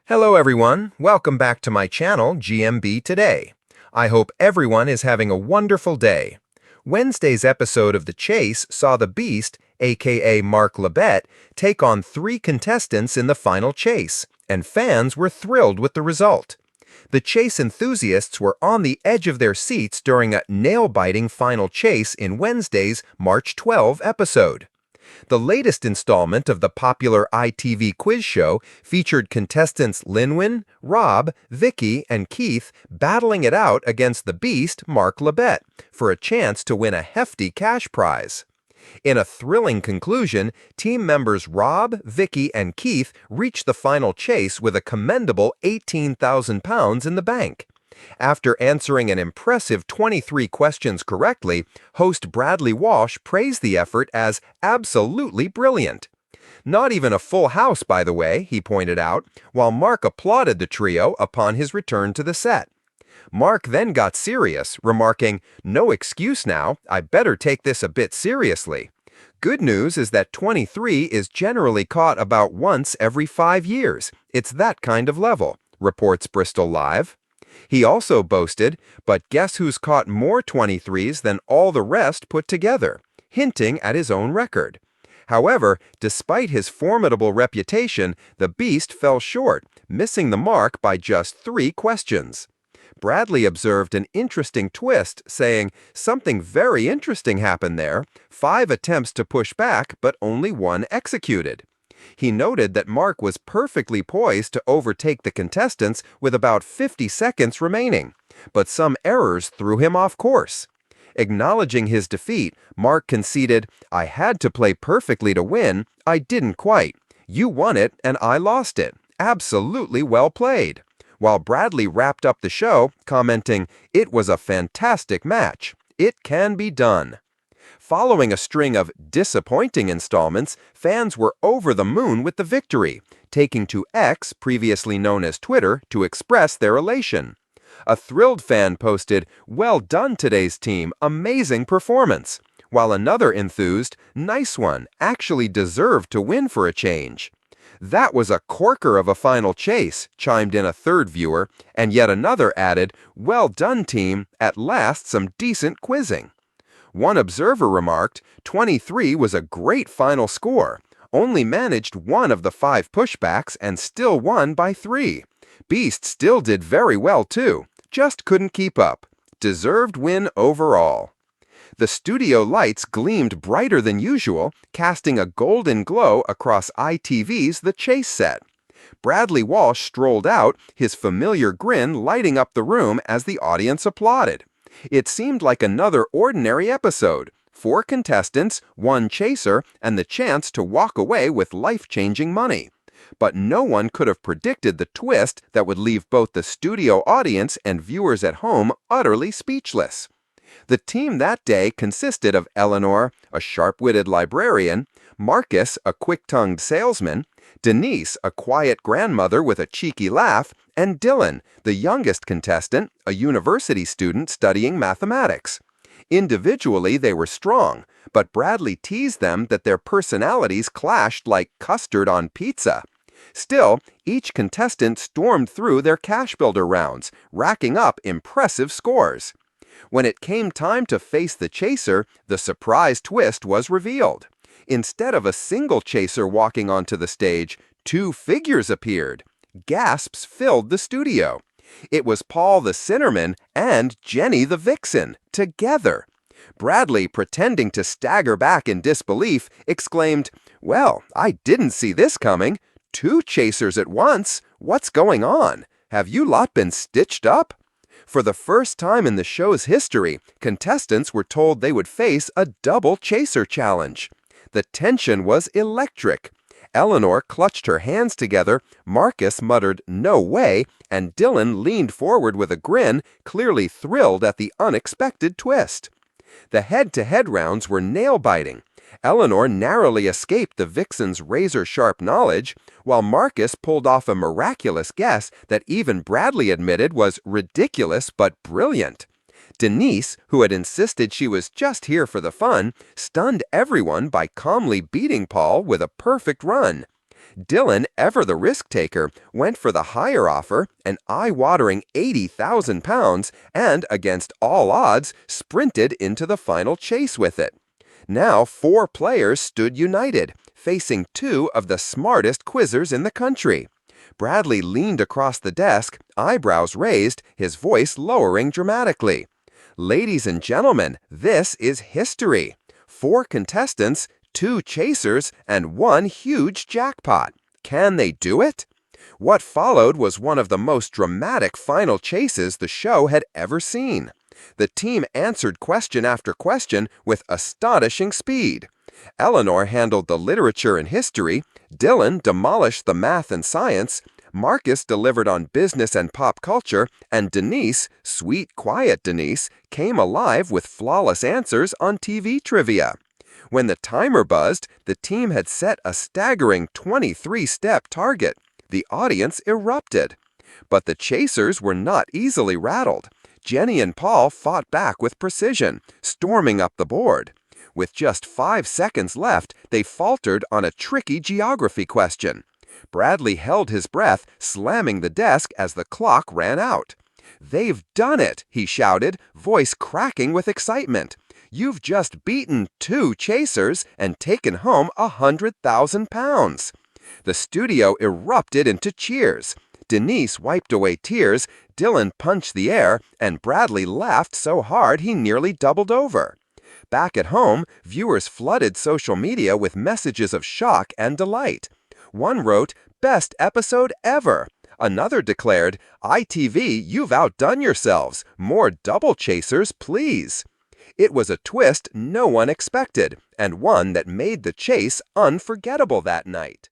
Hello everyone, welcome back to my channel GMB Today. I hope everyone is having a wonderful day. Wednesday's episode of The Chase saw the Beast, aka Mark Labette, take on 3 contestants in the final chase, and fans were thrilled with the result. The chase enthusiasts were on the edge of their seats during a nail-biting final chase in Wednesday's March 12 episode. The latest installment of the popular ITV quiz show featured contestants Linwin, Rob, Vicky, and Keith battling it out against the Beast, Mark Labette, for a chance to win a hefty cash prize. In a thrilling conclusion, team members Rob, Vicky, and Keith reached the final chase with a commendable £18,000 in the bank. After answering an impressive 23 questions correctly, host Bradley Walsh praised the effort as absolutely brilliant. Not even a full house, by the way, he pointed out, while Mark applauded the trio upon his return to the set. Mark then got serious, remarking, "No excuse now, I better take this a bit seriously. Good news is that 23 is generally caught about once every 5 years. It's that kind of level," reports Bristol Live. He also boasted, "But guess who's caught more 23s than all the rest put together," hinting at his own record. However, despite his formidable reputation, the Beast fell short, missing the mark by just 3 questions. Bradley observed an interesting twist, saying, "Something very interesting happened there. 5 attempts to push back, but only 1 executed." He noted that Mark was perfectly poised to overtake the contestants with about 50 seconds remaining, but some errors threw him off course. Acknowledging his defeat, Mark conceded, "I had to play perfectly to win. I didn't quite. You won it and I lost it. Absolutely well played," while Bradley wrapped up the show, commenting, "It was a fantastic match. It can be done." Following a string of disappointing installments, fans were over the moon with the victory, taking to X, previously known as Twitter, to express their elation. A thrilled fan posted, "Well done today's team, amazing performance," while another enthused, "Nice one, actually deserved to win for a change." "That was a corker of a final chase," chimed in a third viewer, and yet another added, "Well done team, at last some decent quizzing." One observer remarked, 23 was a great final score, only managed 1 of the 5 pushbacks and still won by 3. Beast still did very well too, just couldn't keep up. Deserved win overall. The studio lights gleamed brighter than usual, casting a golden glow across ITV's The Chase set. Bradley Walsh strolled out, his familiar grin lighting up the room as the audience applauded. It seemed like another ordinary episode. 4 contestants, 1 chaser, and the chance to walk away with life-changing money. But no one could have predicted the twist that would leave both the studio audience and viewers at home utterly speechless. The team that day consisted of Eleanor, a sharp-witted librarian, Marcus, a quick-tongued salesman, Denise, a quiet grandmother with a cheeky laugh, and Dylan, the youngest contestant, a university student studying mathematics. Individually, they were strong, but Bradley teased them that their personalities clashed like custard on pizza. Still, each contestant stormed through their cash builder rounds, racking up impressive scores. When it came time to face the chaser, the surprise twist was revealed. Instead of a single chaser walking onto the stage, 2 figures appeared. Gasps filled the studio. It was Paul the Sinnerman and Jenny the Vixen, together. Bradley, pretending to stagger back in disbelief, exclaimed, "Well, I didn't see this coming. 2 chasers at once? What's going on? Have you lot been stitched up?" For the first time in the show's history, contestants were told they would face a double chaser challenge. The tension was electric. Eleanor clutched her hands together, Marcus muttered, "No way," and Dylan leaned forward with a grin, clearly thrilled at the unexpected twist. The head-to-head rounds were nail-biting. Eleanor narrowly escaped the Vixen's razor-sharp knowledge, while Marcus pulled off a miraculous guess that even Bradley admitted was ridiculous but brilliant. Denise, who had insisted she was just here for the fun, stunned everyone by calmly beating Paul with a perfect run. Dylan, ever the risk-taker, went for the higher offer, an eye-watering 80,000 pounds, and, against all odds, sprinted into the final chase with it. Now 4 players stood united, facing 2 of the smartest quizzers in the country. Bradley leaned across the desk, eyebrows raised, his voice lowering dramatically. "Ladies and gentlemen, this is history. 4 contestants, 2 chasers, and 1 huge jackpot. Can they do it?" What followed was one of the most dramatic final chases the show had ever seen. The team answered question after question with astonishing speed. Eleanor handled the literature and history, Dylan demolished the math and science, Marcus delivered on business and pop culture, and Denise, sweet, quiet Denise, came alive with flawless answers on TV trivia. When the timer buzzed, the team had set a staggering 23-step target. The audience erupted. But the chasers were not easily rattled. Jenny and Paul fought back with precision, storming up the board. With just 5 seconds left, they faltered on a tricky geography question. Bradley held his breath, slamming the desk as the clock ran out. "They've done it!" he shouted, voice cracking with excitement. "You've just beaten 2 chasers and taken home 100,000 pounds." The studio erupted into cheers. Denise wiped away tears, Dylan punched the air, and Bradley laughed so hard he nearly doubled over. Back at home, viewers flooded social media with messages of shock and delight. One wrote, "Best episode ever." Another declared, "ITV, you've outdone yourselves. More double chasers, please." It was a twist no one expected, and one that made the chase unforgettable that night.